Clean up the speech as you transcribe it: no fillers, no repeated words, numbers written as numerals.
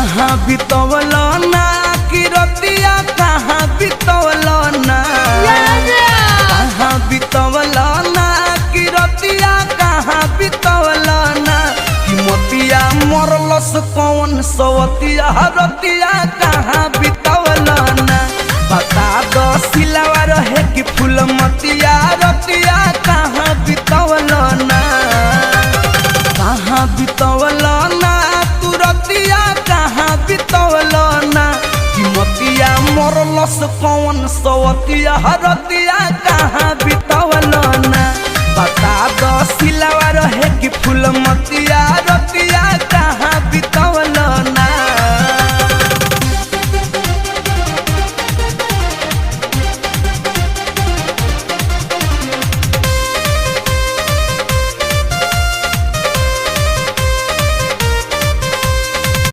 कहाँ बितवल ना कि रतिया कहाँ बितवल ना कहाँ बितवल ना कि रतिया कहाँ बितवल ना कि मोतिया मरलस कौन सवतिया रतिया कहाँ बितवल ना बता दो सिलावा रहे कि फूल मतिया रतिया कहाँ बितवल ना कहाँ बितवल ना तू रतिया कहाँ बितवल ना कि मोतिया मरलस कौन सवतिया रतिया कहाँ बितवल ना बता दो सिलावा रहे कि फूल मतिया